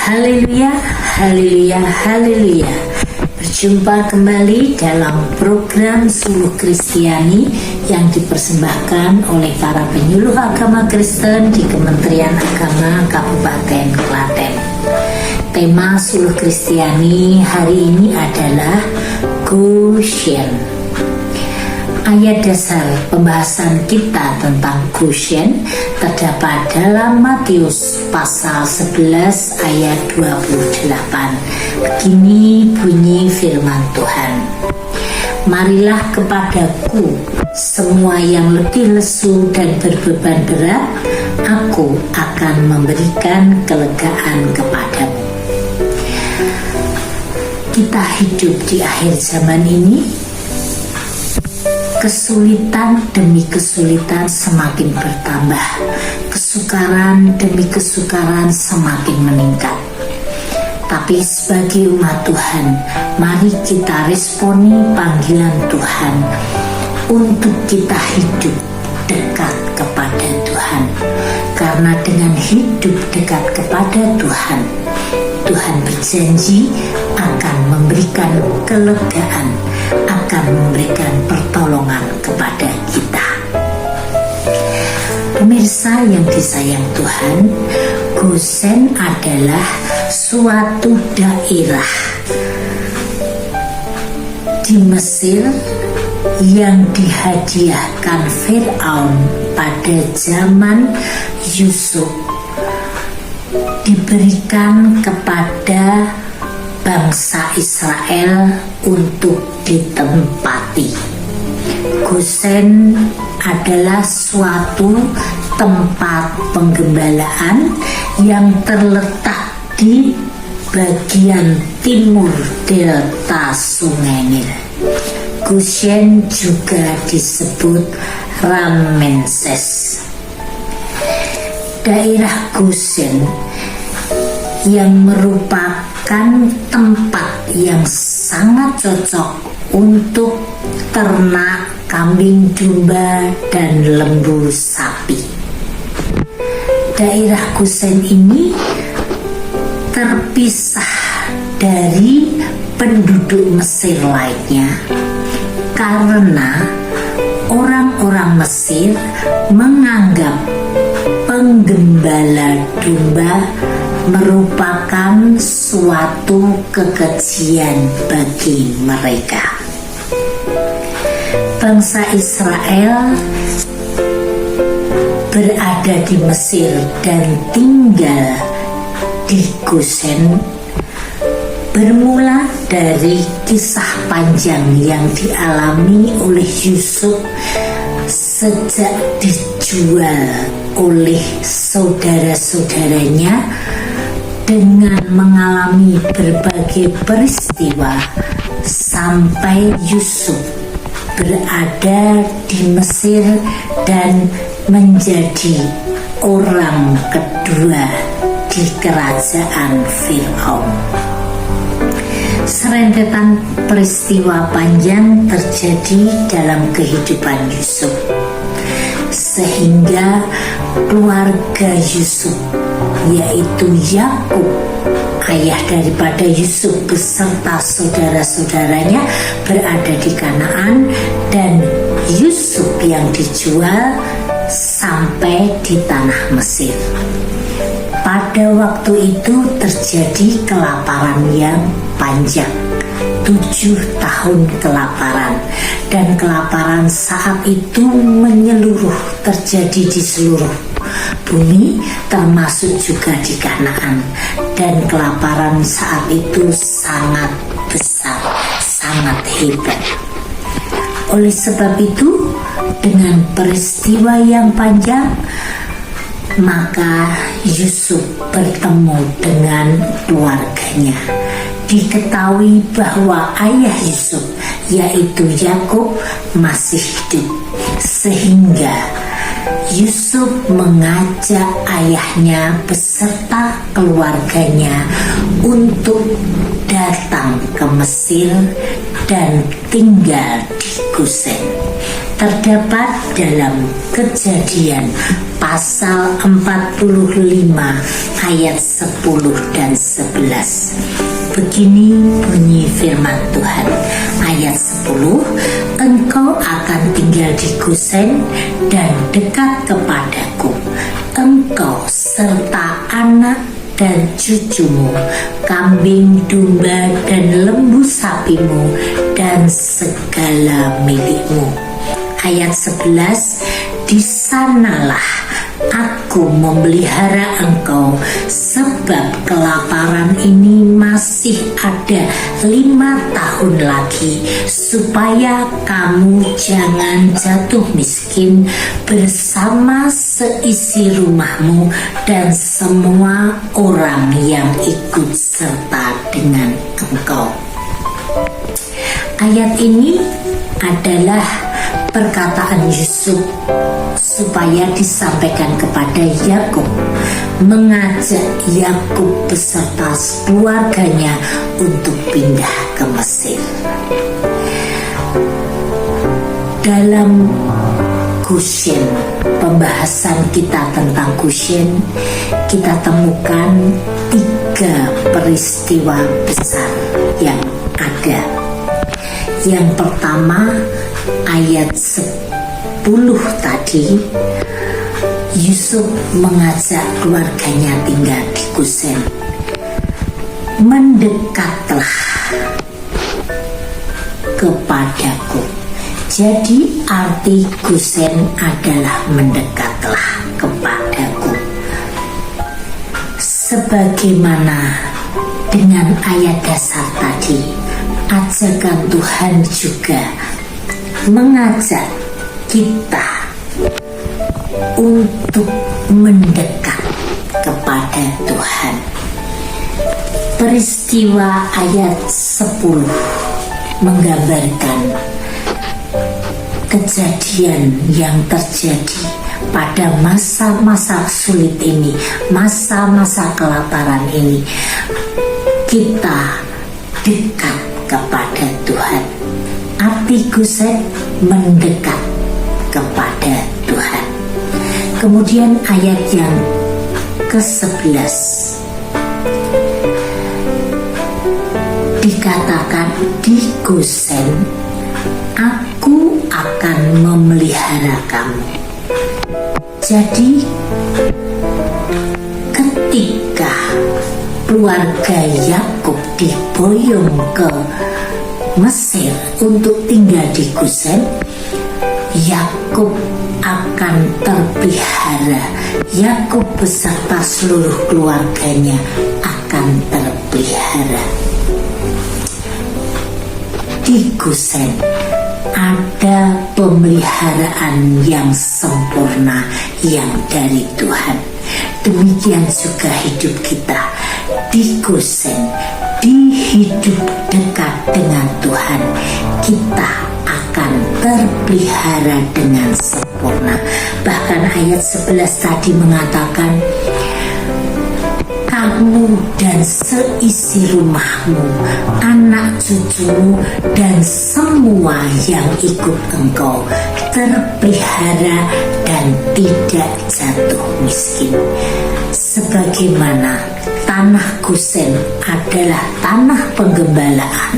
Haleluya, haleluya, haleluya. Berjumpa kembali dalam program Suluh Kristiani yang dipersembahkan oleh para penyuluh agama Kristen di Kementerian Agama Kabupaten Klaten. Tema Suluh Kristiani hari ini adalah Goshen. Ayat dasar pembahasan kita tentang Goshen terdapat dalam Matius pasal 11 ayat 28. Begini bunyi firman Tuhan. Marilah kepadaku semua yang letih lesu dan berbeban berat, aku akan memberikan kelegaan kepadamu. Kita hidup di akhir zaman ini. Kesulitan demi kesulitan semakin bertambah, kesukaran demi kesukaran semakin meningkat. Tapi sebagai umat Tuhan, mari kita responi panggilan Tuhan untuk kita hidup dekat kepada Tuhan. Karena dengan hidup dekat kepada Tuhan, Tuhan berjanji akan memberikan kelegaan, akan memberikan pertolongan kepada kita. Pemirsa yang disayang Tuhan, Goshen adalah suatu daerah di Mesir yang dihadiahkan Firaun pada zaman Yusuf, diberikan kepada bangsa Israel untuk ditempati. Goshen adalah suatu tempat penggembalaan yang terletak di bagian timur delta Sungai Nil. Goshen juga disebut Ramesses. Daerah Goshen yang merupakan tempat yang sangat cocok untuk ternak kambing domba dan lembu sapi. Daerah Goshen ini terpisah dari penduduk Mesir lainnya karena orang-orang Mesir menganggap penggembala domba merupakan suatu kekejian bagi mereka. Bangsa Israel berada di Mesir dan tinggal di Goshen bermula dari kisah panjang yang dialami oleh Yusuf sejak dijual oleh saudara-saudaranya dengan mengalami berbagai peristiwa sampai Yusuf berada di Mesir dan menjadi orang kedua di kerajaan Firaun. Serentetan peristiwa panjang terjadi dalam kehidupan Yusuf, sehingga keluarga Yusuf, yaitu Yakub, ayah daripada Yusuf beserta saudara-saudaranya berada di Kanaan, dan Yusuf yang dijual sampai di tanah Mesir. Pada waktu itu terjadi kelaparan yang panjang, 7 tahun kelaparan, dan kelaparan saat itu menyeluruh, terjadi di seluruh bumi termasuk juga di Kanaan, dan kelaparan saat itu sangat besar, sangat hebat. Oleh sebab itu, dengan peristiwa yang panjang, maka Yusuf bertemu dengan keluarganya. Diketahui bahwa ayah Yusuf, yaitu Yakub, masih hidup, sehingga Yusuf mengajak ayahnya beserta keluarganya untuk datang ke Mesir dan tinggal di Goshen. terdapat dalam Kejadian pasal 45 ayat 10 dan 11. Begini bunyi firman Tuhan. Ayat 10, engkau akan tinggal di Gosen dan dekat kepadaku, engkau serta anak dan cucumu, kambing, domba, dan lembu sapimu, dan segala milikmu. Ayat 11, di sanalah aku memelihara engkau, sebab kelaparan ini masih ada 5 tahun lagi, supaya kamu jangan jatuh miskin bersama seisi rumahmu dan semua orang yang ikut serta dengan engkau. Ayat ini adalah perkataan Yusuf supaya disampaikan kepada Yakub, mengajak Yakub beserta keluarganya untuk pindah ke Mesir. Dalam Goshen, pembahasan kita tentang Goshen, kita temukan 3 peristiwa besar yang ada. Yang pertama, ayat 10 tadi, Yusuf mengajak keluarganya tinggal di Goshen. Mendekatlah kepadaku. Jadi arti Goshen adalah mendekatlah kepadaku. Sebagaimana dengan ayat dasar tadi, ajakan Tuhan juga mengajak kita untuk mendekat kepada Tuhan. Peristiwa ayat 10 menggambarkan kejadian yang terjadi pada masa-masa sulit ini, masa-masa kelaparan ini. Kita dekat kepada Tuhan. Arti Goshen mendekat kepada Tuhan. Kemudian ayat yang ke-11 dikatakan, di Goshen aku akan memelihara kamu. Jadi ketika keluarga Yakub diboyong ke Mesir untuk tinggal di Goshen, Yakub akan terpelihara. Yakub beserta seluruh keluarganya akan terpelihara. Di Goshen ada pemeliharaan yang sempurna yang dari Tuhan. Demikian juga hidup kita di Goshen, di hidup dekat dengan Tuhan, kita akan terpelihara dengan sempurna. Bahkan ayat 11 tadi mengatakan, kamu dan seisi rumahmu, anak cucumu, dan semua yang ikut engkau terpelihara dan tidak jatuh miskin. Sebagaimana tanah Goshen adalah tanah penggembalaan,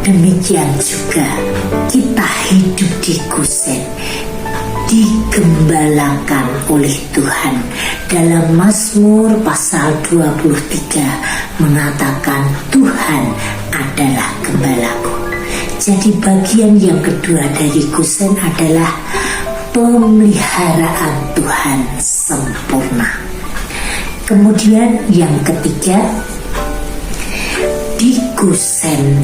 demikian juga kita hidup di Goshen, digembalakan oleh Tuhan. Dalam Mazmur pasal 23 mengatakan, Tuhan adalah gembalaku. Jadi bagian yang kedua dari Goshen adalah pemeliharaan Tuhan sempurna. Kemudian yang ketiga, di Goshen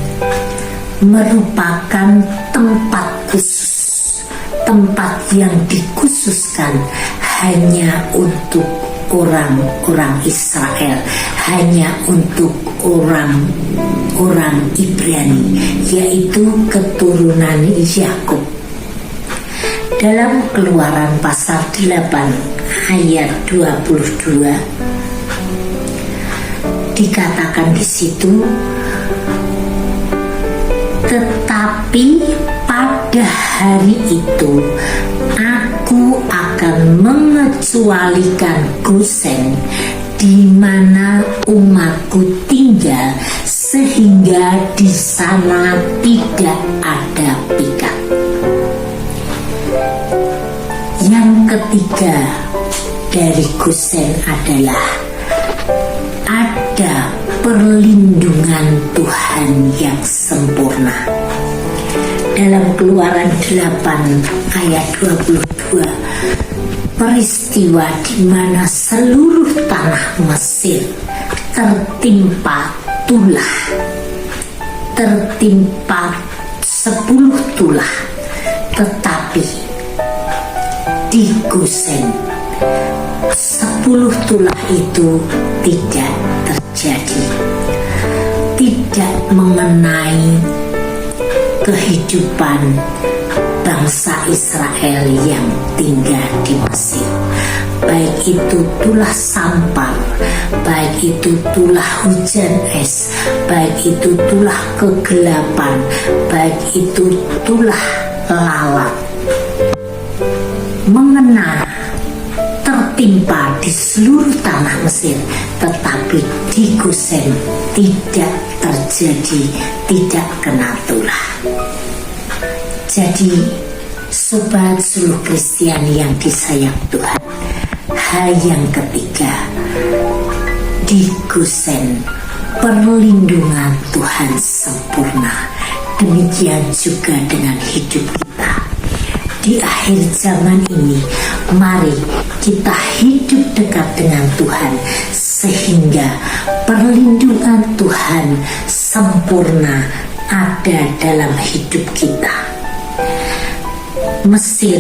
merupakan tempat khusus, tempat yang dikhususkan hanya untuk orang-orang Israel, hanya untuk orang Ibrani, yaitu keturunan Yakub. Dalam Keluaran pasal 8 ayat 22 dikatakan di situ, tetapi pada hari itu aku akan mengecualikan Gosen di mana umatku tinggal, sehingga di sana tidak ada pikat. Yang ketiga dari Gosen adalah ada perlindungan Tuhan yang sempurna. Dalam Keluaran 8 ayat 22, peristiwa di mana seluruh tanah Mesir tertimpa tulah, tertimpa 10 tulah, tetapi di Gosen 10 tulah itu tidak terjadi, tidak mengenai kehidupan bangsa Israel yang tinggal di Mesir. Baik itu tulah sampar, baik itu tulah hujan es, baik itu tulah kegelapan, baik itu tulah lalat, mengena tertimpa di seluruh tanah Mesir, tetapi di Gosen tidak terjadi, tidak kena tulah. Jadi sobat seluruh Kristen yang disayang Tuhan, hal yang ketiga, di Gosen perlindungan Tuhan sempurna. Demikian juga dengan hidup kita. Di akhir zaman ini, mari kita hidup dekat dengan Tuhan, sehingga perlindungan Tuhan sempurna ada dalam hidup kita. Mesir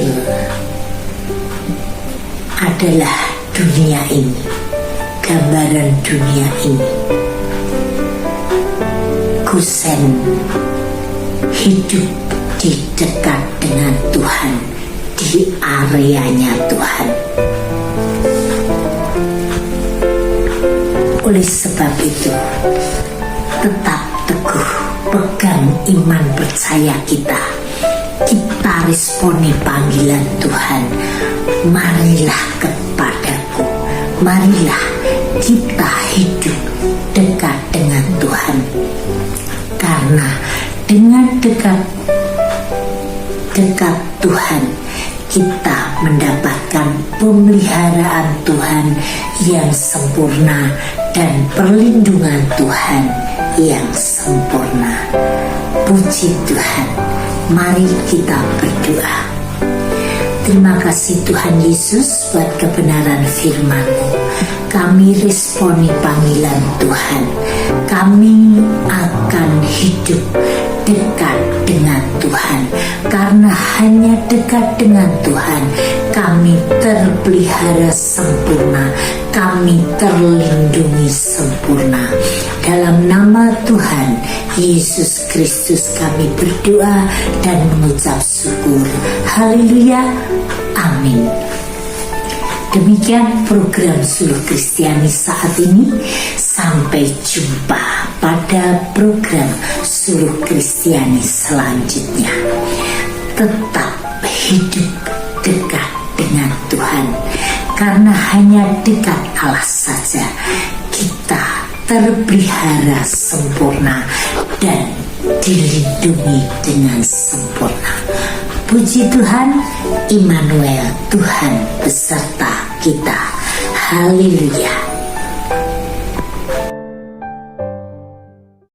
adalah dunia ini, gambaran dunia ini. Gosen hidup di dekat dengan Tuhan, di areanya Tuhan. Oleh sebab itu, tetap teguh pegang iman percaya kita. Kita responi panggilan Tuhan. Marilah kepadaku, marilah kita hidup dekat dengan Tuhan. Karena dengan dekat Tuhan, kita mendapatkan pemeliharaan Tuhan yang sempurna dan perlindungan Tuhan yang sempurna. Puji Tuhan. Mari kita berdoa. Terima kasih Tuhan Yesus buat kebenaran firman-Mu. Kami responi panggilan Tuhan. Kami akan hidup dekat dengan Tuhan. Karena hanya dekat dengan Tuhan, kami terpelihara sempurna, kami terlindungi sempurna. Dalam nama Tuhan Yesus Kristus kami berdoa dan mengucap syukur. Haleluya. Amin. Demikian program Suluh Kristiani saat ini. Sampai jumpa pada program Suluh Kristiani selanjutnya. Tetap hidup dekat dengan Tuhan, karena hanya dekat Allah saja kita terpelihara sempurna dan dilindungi dengan sempurna. Puji Tuhan, Immanuel, Tuhan beserta kita. Haleluya.